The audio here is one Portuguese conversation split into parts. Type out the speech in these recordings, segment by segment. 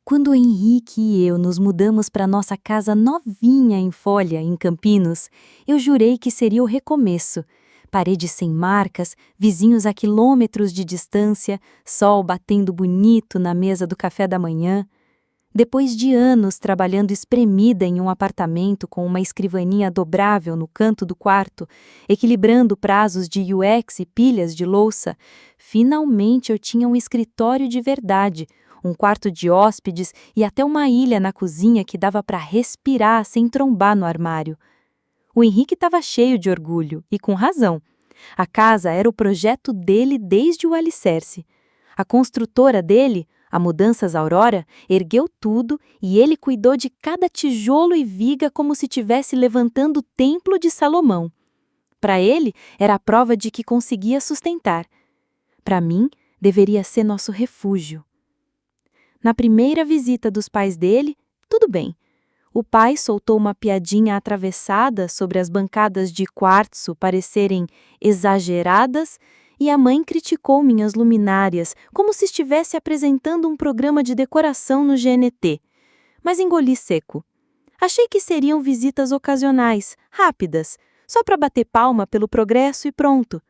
Quando o Henrique e eu nos mudamos para nossa casa novinha em Folha, em Campinos, eu jurei que seria o recomeço. Paredes sem marcas, vizinhos a quilômetros de distância, sol batendo bonito na mesa do café da manhã. Depois de anos trabalhando espremida em um apartamento com uma escrivaninha dobrável no canto do quarto, equilibrando prazos de UX e pilhas de louça, finalmente eu tinha um escritório de verdade, um quarto de hóspedes e até uma ilha na cozinha que dava para respirar sem trombar no armário. O Henrique estava cheio de orgulho, e com razão. A casa era o projeto dele desde o alicerce. A construtora dele, a Mudanças Aurora, ergueu tudo e ele cuidou de cada tijolo e viga como se estivesse levantando o templo de Salomão. Para ele, era a prova de que conseguia sustentar. Para mim, deveria ser nosso refúgio. Na primeira visita dos pais dele, tudo bem. O pai soltou uma piadinha atravessada sobre as bancadas de quartzo parecerem exageradas e a mãe criticou minhas luminárias como se estivesse apresentando um programa de decoração no GNT. Mas engoli seco. Achei que seriam visitas ocasionais, rápidas, só para bater palma pelo progresso e pronto.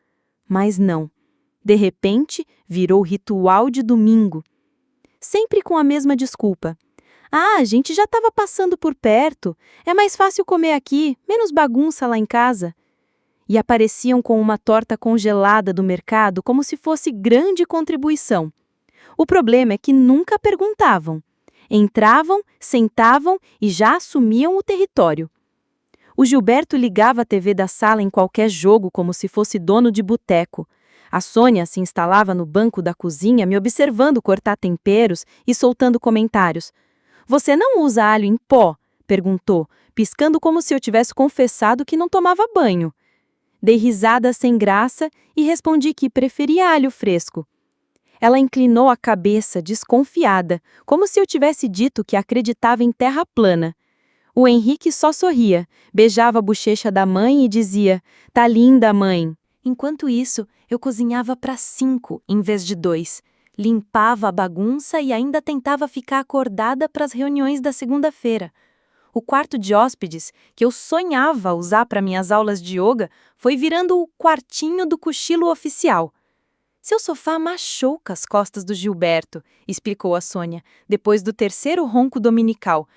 Mas não. De repente, virou ritual de domingo. Sempre com a mesma desculpa. A gente já estava passando por perto. É mais fácil comer aqui, menos bagunça lá em casa. E apareciam com uma torta congelada do mercado como se fosse grande contribuição. O problema é que nunca perguntavam. Entravam, sentavam e já assumiam o território. O Gilberto ligava a TV da sala em qualquer jogo como se fosse dono de boteco. A Sônia se instalava no banco da cozinha me observando cortar temperos e soltando comentários. "Você não usa alho em pó?" perguntou, piscando como se eu tivesse confessado que não tomava banho. Dei risada sem graça e respondi que preferia alho fresco. Ela inclinou a cabeça, desconfiada, como se eu tivesse dito que acreditava em terra plana. O Henrique só sorria, beijava a bochecha da mãe e dizia: "Tá linda, mãe." Enquanto isso, eu cozinhava para 5 em vez de 2. Limpava a bagunça e ainda tentava ficar acordada para as reuniões da segunda-feira. O quarto de hóspedes, que eu sonhava usar para minhas aulas de yoga, foi virando o quartinho do cochilo oficial. "Seu sofá machuca as costas do Gilberto", explicou a Sônia, depois do terceiro ronco dominical.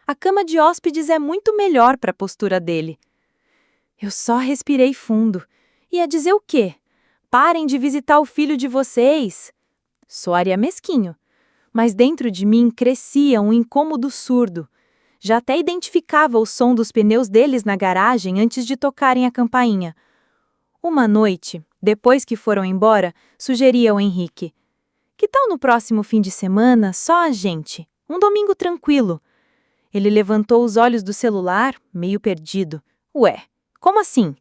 "A cama de hóspedes é muito melhor para a postura dele." Eu só respirei fundo. Ia dizer o quê? "Parem de visitar o filho de vocês." Soaria mesquinho. Mas dentro de mim crescia um incômodo surdo. Já até identificava o som dos pneus deles na garagem antes de tocarem a campainha. Uma noite, depois que foram embora, sugeri ao Henrique: "Que tal no próximo fim de semana, só a gente? Um domingo tranquilo." Ele levantou os olhos do celular, meio perdido. "Ué, como assim?"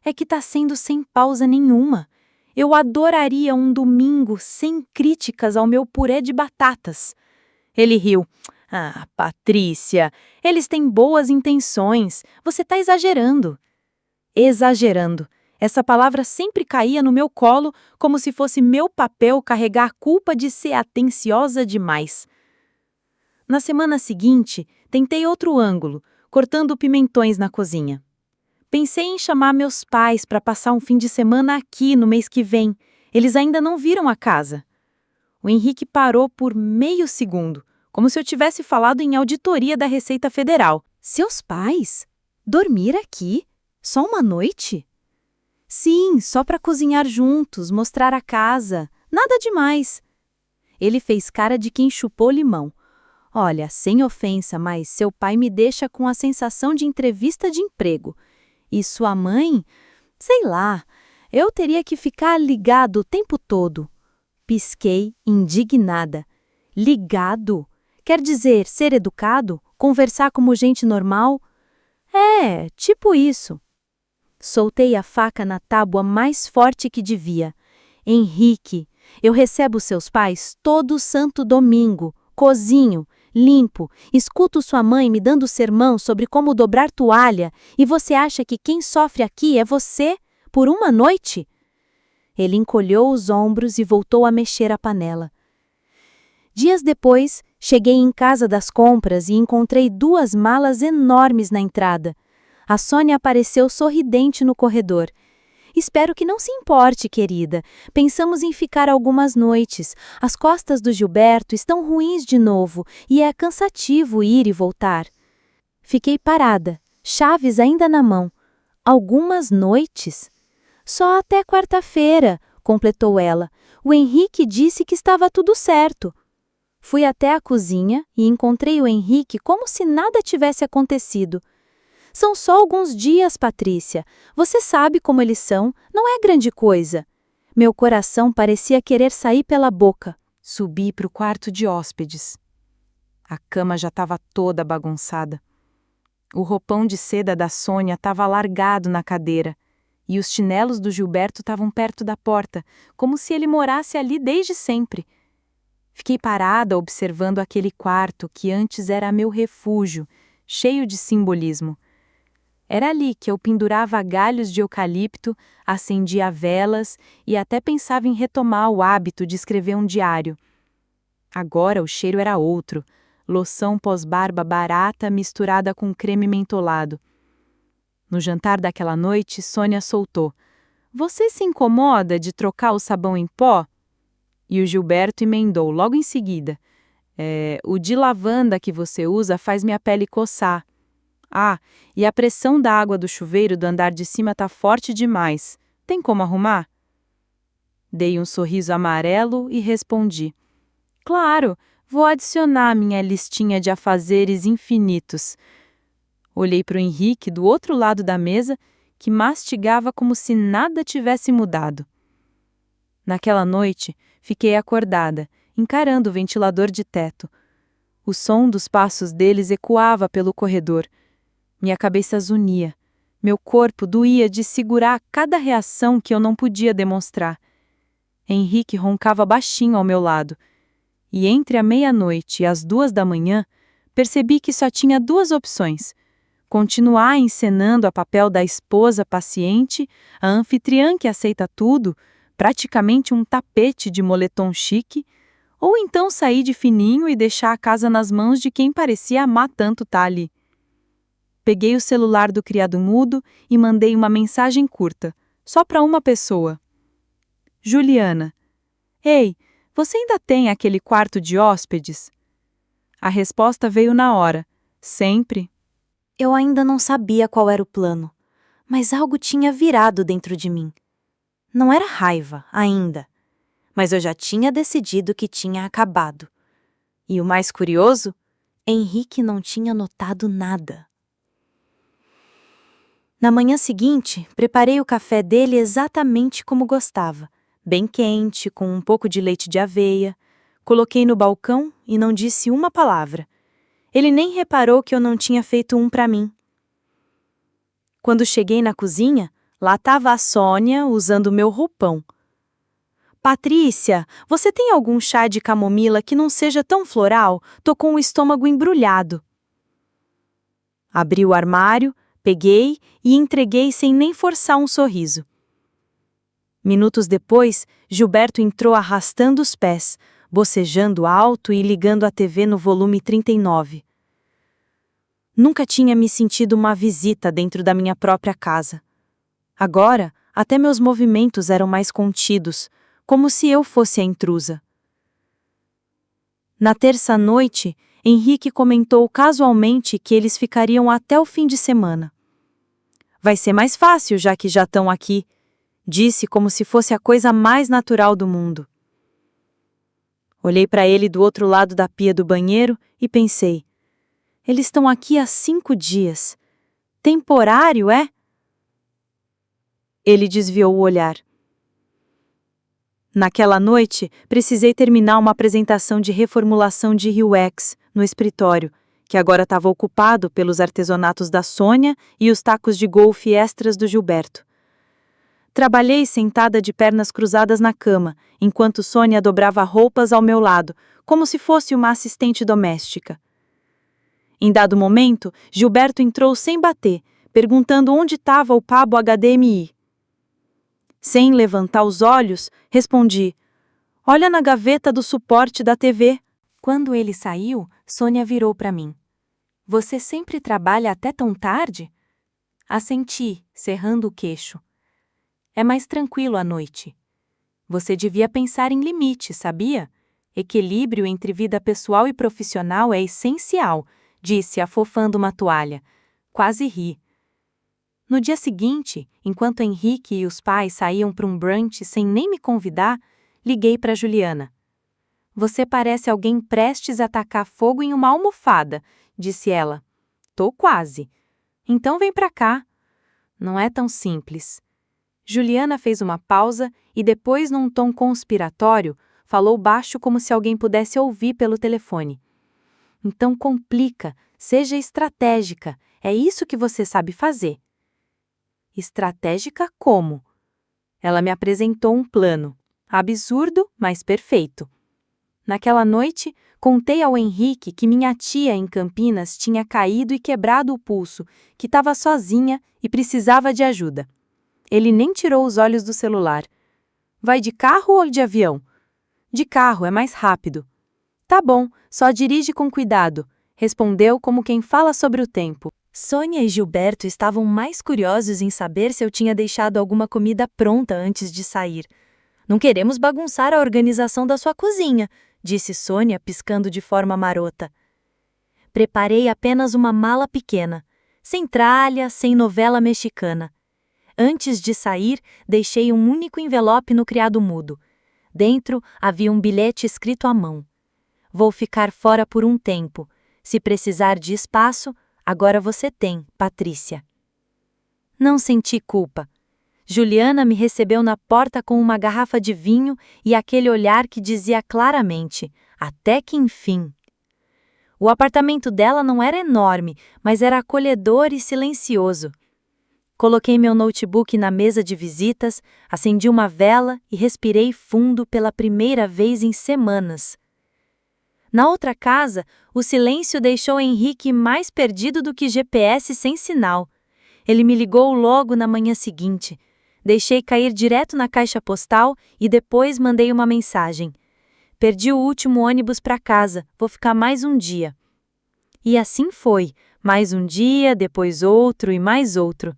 "É que tá sendo sem pausa nenhuma. Eu adoraria um domingo sem críticas ao meu purê de batatas." Ele riu. "Ah, Patrícia, eles têm boas intenções. Você tá exagerando." Exagerando. Essa palavra sempre caía no meu colo como se fosse meu papel carregar a culpa de ser atenciosa demais. Na semana seguinte, tentei outro ângulo, cortando pimentões na cozinha. Pensei em chamar meus pais para passar um fim de semana aqui no mês que vem. Eles ainda não viram a casa. O Henrique parou por meio segundo, como se eu tivesse falado em auditoria da Receita Federal. "Seus pais? Dormir aqui? Só uma noite?" "Sim, só para cozinhar juntos, mostrar a casa. Nada demais." Ele fez cara de quem chupou limão. "Olha, sem ofensa, mas seu pai me deixa com a sensação de entrevista de emprego. E sua mãe? Sei lá, eu teria que ficar ligado o tempo todo." Pisquei, indignada. "Ligado? Quer dizer, ser educado? Conversar como gente normal?" "É, tipo isso." Soltei a faca na tábua mais forte que devia. "Henrique, eu recebo seus pais todo santo domingo, cozinho, limpo, escuto sua mãe me dando sermão sobre como dobrar toalha e você acha que quem sofre aqui é você, por uma noite?" Ele encolheu os ombros e voltou a mexer a panela. Dias depois, Cheguei em casa das compras e encontrei 2 malas enormes na entrada. A Sônia apareceu sorridente no corredor. Espero que não se importe, querida. Pensamos em ficar algumas noites. As costas do Gilberto estão ruins de novo e é cansativo ir e voltar. Fiquei parada, chaves ainda na mão. Algumas noites? Só até quarta-feira, completou ela. O Henrique disse que estava tudo certo. Fui até a cozinha e encontrei o Henrique como se nada tivesse acontecido. São só alguns dias, Patrícia. Você sabe como eles são, não é grande coisa. Meu coração parecia querer sair pela boca. Subi para o quarto de hóspedes. A cama já estava toda bagunçada. O roupão de seda da Sônia estava largado na cadeira, e os chinelos do Gilberto estavam perto da porta, como se ele morasse ali desde sempre. Fiquei parada observando aquele quarto que antes era meu refúgio, cheio de simbolismo. Era ali que eu pendurava galhos de eucalipto, acendia velas e até pensava em retomar o hábito de escrever um diário. Agora o cheiro era outro, loção pós-barba barata misturada com creme mentolado. No jantar daquela noite, Sônia soltou: "Você se incomoda de trocar o sabão em pó?" E o Gilberto emendou logo em seguida: "O de lavanda que você usa faz minha pele coçar. Ah, e a pressão da água do chuveiro do andar de cima tá forte demais. Tem como arrumar?" Dei um sorriso amarelo e respondi: "Claro, vou adicionar minha listinha de afazeres infinitos." Olhei para o Henrique do outro lado da mesa, que mastigava como se nada tivesse mudado. Naquela noite, fiquei acordada, encarando o ventilador de teto. O som dos passos deles ecoava pelo corredor. Minha cabeça zunia. Meu corpo doía de segurar cada reação que eu não podia demonstrar. Henrique roncava baixinho ao meu lado. E entre a meia-noite e as 2 da manhã, percebi que só tinha 2 opções: continuar encenando a papel da esposa paciente, a anfitriã que aceita tudo, praticamente um tapete de moletom chique, ou então sair de fininho e deixar a casa nas mãos de quem parecia amar tanto estar ali. Peguei o celular do criado mudo e mandei uma mensagem curta, só para uma pessoa. Juliana. Ei, você ainda tem aquele quarto de hóspedes? A resposta veio na hora. Sempre. Eu ainda não sabia qual era o plano, mas algo tinha virado dentro de mim. Não era raiva, ainda, mas eu já tinha decidido que tinha acabado. E o mais curioso, Henrique não tinha notado nada. Na manhã seguinte, preparei o café dele exatamente como gostava, bem quente, com um pouco de leite de aveia. Coloquei no balcão e não disse uma palavra. Ele nem reparou que eu não tinha feito um para mim. Quando cheguei na cozinha, lá estava a Sônia usando meu roupão. Patrícia, você tem algum chá de camomila que não seja tão floral? Tô com o estômago embrulhado. Abri o armário, peguei e entreguei sem nem forçar um sorriso. Minutos depois, Gilberto entrou arrastando os pés, bocejando alto e ligando a TV no volume 39. Nunca tinha me sentido uma visita dentro da minha própria casa. Agora, até meus movimentos eram mais contidos, como se eu fosse a intrusa. Na terça-noite, Henrique comentou casualmente que eles ficariam até o fim de semana. Vai ser mais fácil, já que já estão aqui, disse como se fosse a coisa mais natural do mundo. Olhei para ele do outro lado da pia do banheiro e pensei: eles estão aqui há 5 dias. Temporário, é? Ele desviou o olhar. Naquela noite, precisei terminar uma apresentação de reformulação de UX no escritório, que agora estava ocupado pelos artesanatos da Sônia e os tacos de golfe extras do Gilberto. Trabalhei sentada de pernas cruzadas na cama, enquanto Sônia dobrava roupas ao meu lado, como se fosse uma assistente doméstica. Em dado momento, Gilberto entrou sem bater, perguntando onde estava o cabo HDMI. Sem levantar os olhos, respondi: "Olha na gaveta do suporte da TV." Quando ele saiu, Sônia virou para mim. Você sempre trabalha até tão tarde? Assenti, cerrando o queixo. É mais tranquilo à noite. Você devia pensar em limites, sabia? Equilíbrio entre vida pessoal e profissional é essencial, disse, afofando uma toalha. Quase ri. No dia seguinte, enquanto Henrique e os pais saíam para um brunch sem nem me convidar, liguei para Juliana. Você parece alguém prestes a tacar fogo em uma almofada, disse ela. Tô quase. Então vem para cá. Não é tão simples. Juliana fez uma pausa e depois, num tom conspiratório, falou baixo como se alguém pudesse ouvir pelo telefone. Então complica, seja estratégica, é isso que você sabe fazer. Estratégica como? Ela me apresentou um plano. Absurdo, mas perfeito. Naquela noite, contei ao Henrique que minha tia em Campinas tinha caído e quebrado o pulso, que estava sozinha e precisava de ajuda. Ele nem tirou os olhos do celular. Vai de carro ou de avião? De carro, é mais rápido. Tá bom, só dirige com cuidado, respondeu como quem fala sobre o tempo. Sônia e Gilberto estavam mais curiosos em saber se eu tinha deixado alguma comida pronta antes de sair. Não queremos bagunçar a organização da sua cozinha, disse Sônia, piscando de forma marota. Preparei apenas uma mala pequena, sem tralha, sem novela mexicana. Antes de sair, deixei um único envelope no criado mudo. Dentro havia um bilhete escrito à mão. Vou ficar fora por um tempo. Se precisar de espaço, agora você tem, Patrícia. Não senti culpa. Juliana me recebeu na porta com uma garrafa de vinho e aquele olhar que dizia claramente, até que enfim. O apartamento dela não era enorme, mas era acolhedor e silencioso. Coloquei meu notebook na mesa de visitas, acendi uma vela e respirei fundo pela primeira vez em semanas. Na outra casa, o silêncio deixou Henrique mais perdido do que GPS sem sinal. Ele me ligou logo na manhã seguinte. Deixei cair direto na caixa postal e depois mandei uma mensagem. Perdi o último ônibus para casa, vou ficar mais um dia. E assim foi, mais um dia, depois outro e mais outro.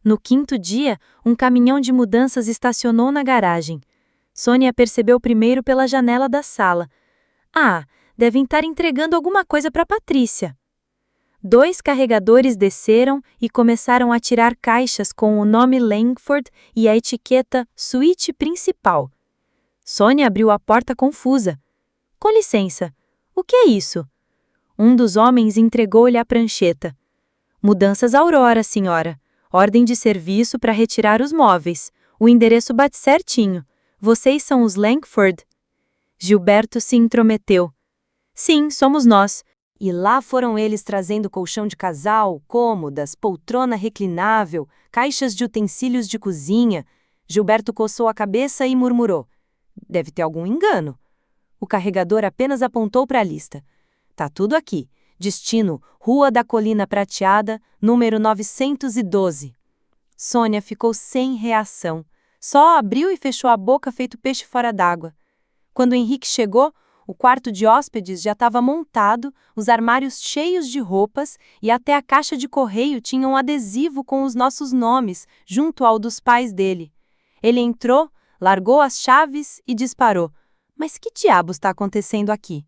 No quinto dia, um caminhão de mudanças estacionou na garagem. Sônia percebeu primeiro pela janela da sala. Ah, devem estar entregando alguma coisa para Patrícia. 2 carregadores desceram e começaram a tirar caixas com o nome Langford e a etiqueta Suíte Principal. Sônia abriu a porta confusa. Com licença, o que é isso? Um dos homens entregou-lhe a prancheta. Mudanças Aurora, senhora. Ordem de serviço para retirar os móveis. O endereço bate certinho. Vocês são os Langford? Gilberto se intrometeu. Sim, somos nós. E lá foram eles trazendo colchão de casal, cômodas, poltrona reclinável, caixas de utensílios de cozinha. Gilberto coçou a cabeça e murmurou. Deve ter algum engano. O carregador apenas apontou para a lista. Tá tudo aqui. Destino, Rua da Colina Prateada, número 912. Sônia ficou sem reação. Só abriu e fechou a boca feito peixe fora d'água. Quando Henrique chegou, o quarto de hóspedes já estava montado, os armários cheios de roupas e até a caixa de correio tinha um adesivo com os nossos nomes, junto ao dos pais dele. Ele entrou, largou as chaves e disparou. Mas que diabos está acontecendo aqui?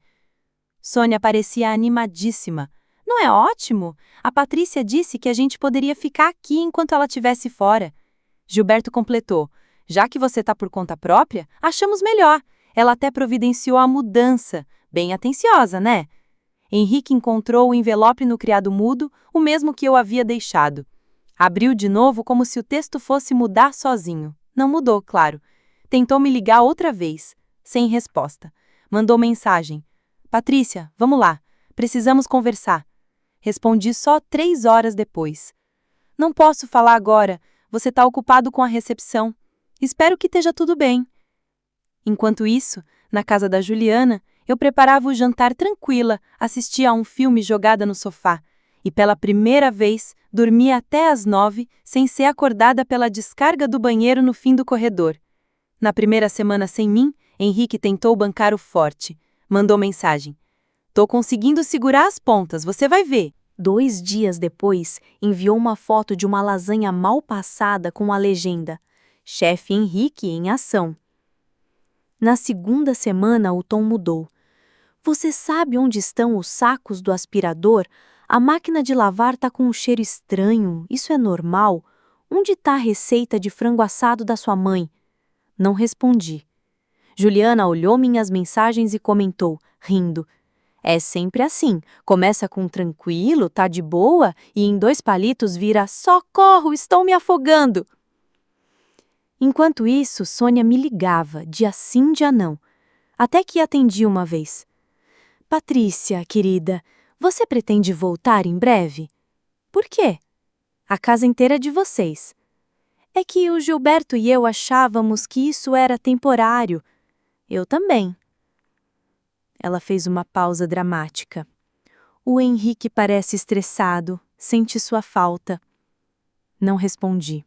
Sônia parecia animadíssima. Não é ótimo? A Patrícia disse que a gente poderia ficar aqui enquanto ela estivesse fora. Gilberto completou. Já que você está por conta própria, achamos melhor. Ela até providenciou a mudança. Bem atenciosa, né? Henrique encontrou o envelope no criado mudo, o mesmo que eu havia deixado. Abriu de novo como se o texto fosse mudar sozinho. Não mudou, claro. Tentou me ligar outra vez. Sem resposta. Mandou mensagem. Patrícia, vamos lá. Precisamos conversar. Respondi só 3 horas depois. Não posso falar agora. Você está ocupado com a recepção. Espero que esteja tudo bem. Enquanto isso, na casa da Juliana, eu preparava o jantar tranquila, assistia a um filme jogada no sofá. E pela primeira vez, dormia até às 9, sem ser acordada pela descarga do banheiro no fim do corredor. Na primeira semana sem mim, Henrique tentou bancar o forte. Mandou mensagem. Tô conseguindo segurar as pontas, você vai ver. 2 dias depois, enviou uma foto de uma lasanha mal passada com a legenda: Chefe Henrique em ação. Na segunda semana, o tom mudou. Você sabe onde estão os sacos do aspirador? A máquina de lavar tá com um cheiro estranho. Isso é normal? Onde tá a receita de frango assado da sua mãe? Não respondi. Juliana olhou minhas mensagens e comentou, rindo: É sempre assim. Começa com tranquilo, tá de boa, e em 2 palitos vira socorro, estou me afogando. Enquanto isso, Sônia me ligava, dia sim, dia não. Até que atendi uma vez. Patrícia, querida, você pretende voltar em breve? Por quê? A casa inteira é de vocês. É que o Gilberto e eu achávamos que isso era temporário. Eu também. Ela fez uma pausa dramática. O Henrique parece estressado, sente sua falta. Não respondi.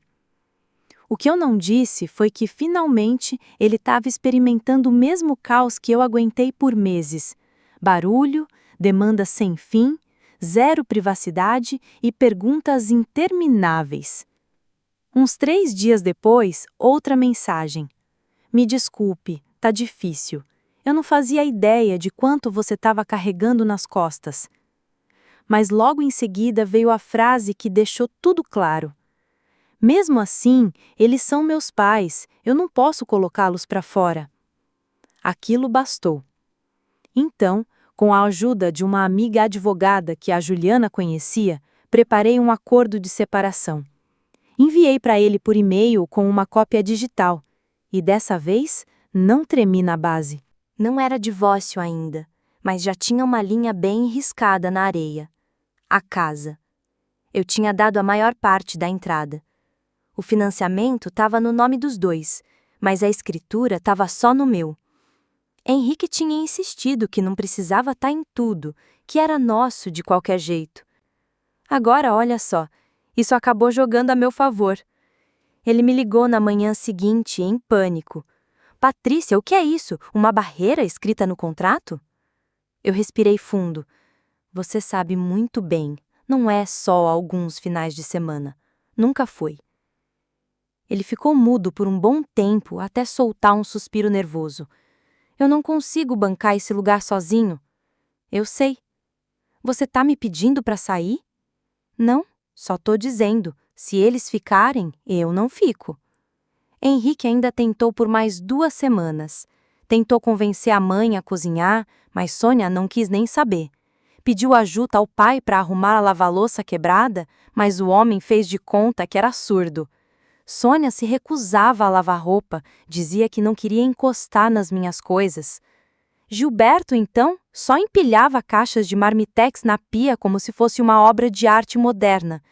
O que eu não disse foi que, finalmente, ele estava experimentando o mesmo caos que eu aguentei por meses. Barulho, demanda sem fim, zero privacidade e perguntas intermináveis. Uns 3 dias depois, outra mensagem. Me desculpe, tá difícil. Eu não fazia ideia de quanto você estava carregando nas costas. Mas logo em seguida veio a frase que deixou tudo claro. Mesmo assim, eles são meus pais, eu não posso colocá-los para fora. Aquilo bastou. Então, com a ajuda de uma amiga advogada que a Juliana conhecia, preparei um acordo de separação. Enviei para ele por e-mail com uma cópia digital. E dessa vez, não tremi na base. Não era divórcio ainda, mas já tinha uma linha bem riscada na areia. A casa. Eu tinha dado a maior parte da entrada. O financiamento estava no nome dos dois, mas a escritura estava só no meu. Henrique tinha insistido que não precisava estar em tudo, que era nosso de qualquer jeito. Agora, olha só, isso acabou jogando a meu favor. Ele me ligou na manhã seguinte, em pânico. Patrícia, o que é isso? Uma barreira escrita no contrato? Eu respirei fundo. Você sabe muito bem, não é só alguns finais de semana. Nunca foi. Ele ficou mudo por um bom tempo até soltar um suspiro nervoso. Eu não consigo bancar esse lugar sozinho. Eu sei. Você tá me pedindo para sair? Não, só tô dizendo, se eles ficarem, eu não fico. Henrique ainda tentou por mais 2 semanas. Tentou convencer a mãe a cozinhar, mas Sônia não quis nem saber. Pediu ajuda ao pai para arrumar a lava-louça quebrada, mas o homem fez de conta que era surdo. Sônia se recusava a lavar roupa, dizia que não queria encostar nas minhas coisas. Gilberto, então, só empilhava caixas de marmitex na pia como se fosse uma obra de arte moderna.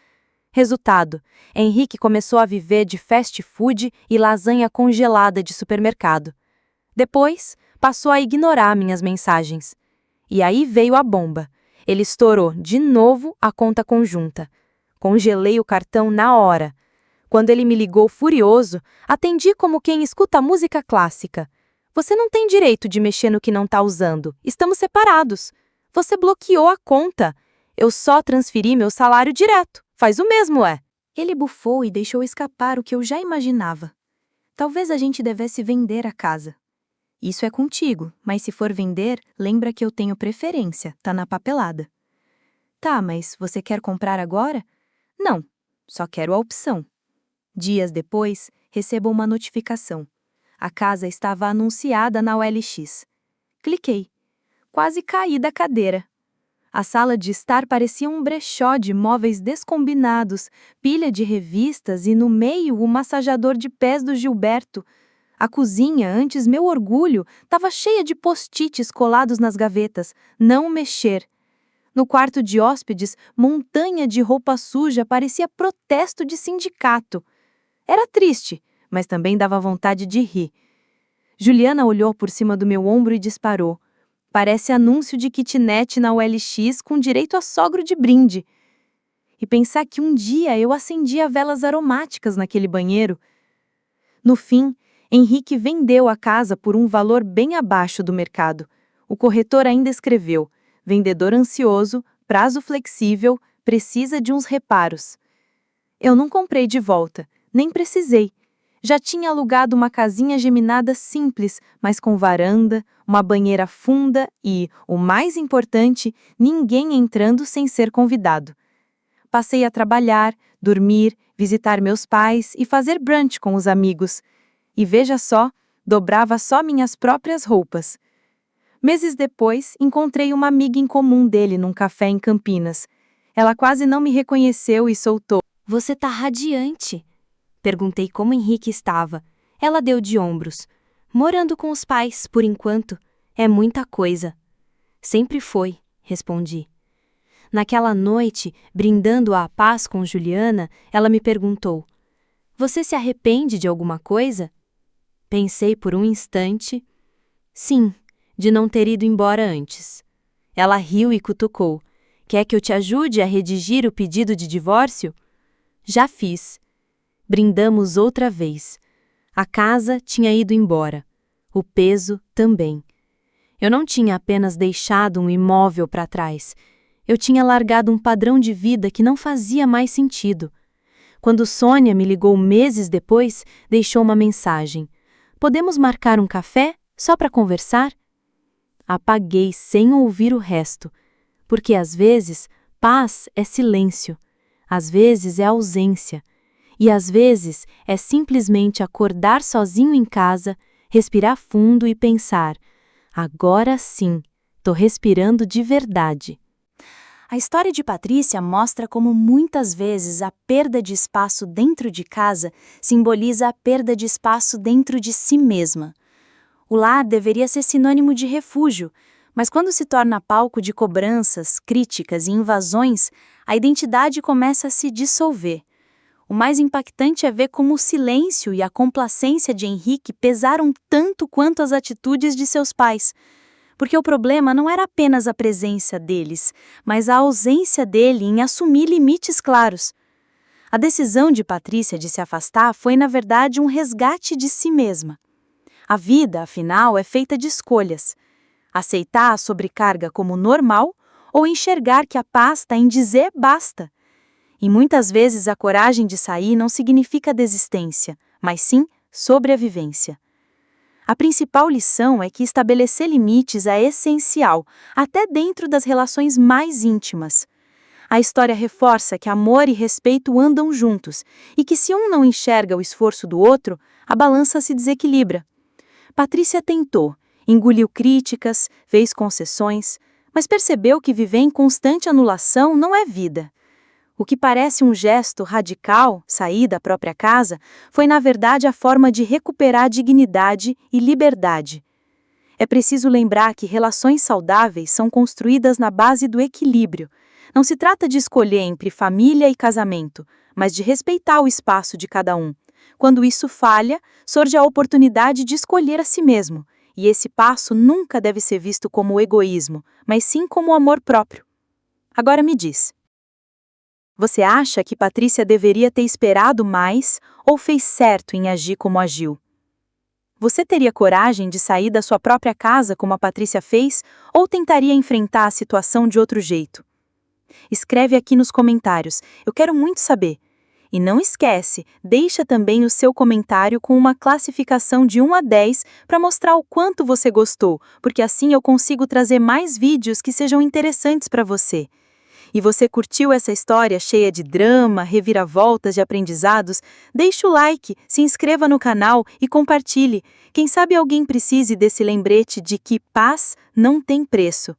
Resultado, Henrique começou a viver de fast food e lasanha congelada de supermercado. Depois, passou a ignorar minhas mensagens. E aí veio a bomba. Ele estourou, de novo, a conta conjunta. Congelei o cartão na hora. Quando ele me ligou furioso, atendi como quem escuta música clássica. Você não tem direito de mexer no que não está usando. Estamos separados. Você bloqueou a conta. Eu só transferi meu salário direto. Faz o mesmo, é? Ele bufou e deixou escapar o que eu já imaginava. Talvez a gente devesse vender a casa. Isso é contigo, mas se for vender, lembra que eu tenho preferência, tá na papelada. Tá, mas você quer comprar agora? Não, só quero a opção. Dias depois, recebo uma notificação. A casa estava anunciada na OLX. Cliquei. Quase caí da cadeira. A sala de estar parecia um brechó de móveis descombinados, pilha de revistas e, no meio, o massajador de pés do Gilberto. A cozinha, antes meu orgulho, estava cheia de post-its colados nas gavetas. Não mexer. No quarto de hóspedes, montanha de roupa suja parecia protesto de sindicato. Era triste, mas também dava vontade de rir. Juliana olhou por cima do meu ombro e disparou. Parece anúncio de kitnet na OLX com direito a sogro de brinde. E pensar que um dia eu acendia velas aromáticas naquele banheiro. No fim, Henrique vendeu a casa por um valor bem abaixo do mercado. O corretor ainda escreveu: vendedor ansioso, prazo flexível, precisa de uns reparos. Eu não comprei de volta, nem precisei. Já tinha alugado uma casinha geminada simples, mas com varanda, uma banheira funda e, o mais importante, ninguém entrando sem ser convidado. Passei a trabalhar, dormir, visitar meus pais e fazer brunch com os amigos. E veja só, dobrava só minhas próprias roupas. Meses depois, encontrei uma amiga em comum dele num café em Campinas. Ela quase não me reconheceu e soltou: Você tá radiante. Perguntei como Henrique estava. Ela deu de ombros. Morando com os pais, por enquanto. É muita coisa. Sempre foi, respondi. Naquela noite, brindando a paz com Juliana, ela me perguntou: Você se arrepende de alguma coisa? Pensei por um instante. Sim, de não ter ido embora antes. Ela riu e cutucou. Quer que eu te ajude a redigir o pedido de divórcio? Já fiz. Brindamos outra vez. A casa tinha ido embora. O peso também. Eu não tinha apenas deixado um imóvel para trás. Eu tinha largado um padrão de vida que não fazia mais sentido. Quando Sônia me ligou meses depois, deixou uma mensagem. Podemos marcar um café, só para conversar? Apaguei sem ouvir o resto. Porque às vezes, paz é silêncio. Às vezes é ausência. E às vezes é simplesmente acordar sozinho em casa, respirar fundo e pensar: agora sim, tô respirando de verdade. A história de Patrícia mostra como muitas vezes a perda de espaço dentro de casa simboliza a perda de espaço dentro de si mesma. O lar deveria ser sinônimo de refúgio, mas quando se torna palco de cobranças, críticas e invasões, a identidade começa a se dissolver. O mais impactante é ver como o silêncio e a complacência de Henrique pesaram tanto quanto as atitudes de seus pais. Porque o problema não era apenas a presença deles, mas a ausência dele em assumir limites claros. A decisão de Patrícia de se afastar foi, na verdade, um resgate de si mesma. A vida, afinal, é feita de escolhas. Aceitar a sobrecarga como normal ou enxergar que a paz está em dizer basta. E muitas vezes a coragem de sair não significa desistência, mas sim sobrevivência. A principal lição é que estabelecer limites é essencial, até dentro das relações mais íntimas. A história reforça que amor e respeito andam juntos e que se um não enxerga o esforço do outro, a balança se desequilibra. Patrícia tentou, engoliu críticas, fez concessões, mas percebeu que viver em constante anulação não é vida. O que parece um gesto radical, sair da própria casa, foi na verdade a forma de recuperar dignidade e liberdade. É preciso lembrar que relações saudáveis são construídas na base do equilíbrio. Não se trata de escolher entre família e casamento, mas de respeitar o espaço de cada um. Quando isso falha, surge a oportunidade de escolher a si mesmo, e esse passo nunca deve ser visto como egoísmo, mas sim como amor próprio. Agora me diz. Você acha que Patrícia deveria ter esperado mais ou fez certo em agir como agiu? Você teria coragem de sair da sua própria casa como a Patrícia fez ou tentaria enfrentar a situação de outro jeito? Escreve aqui nos comentários, eu quero muito saber. E não esquece, deixa também o seu comentário com uma classificação de 1 a 10 para mostrar o quanto você gostou, porque assim eu consigo trazer mais vídeos que sejam interessantes para você. E você curtiu essa história cheia de drama, reviravoltas de aprendizados? Deixe o like, se inscreva no canal e compartilhe. Quem sabe alguém precise desse lembrete de que paz não tem preço.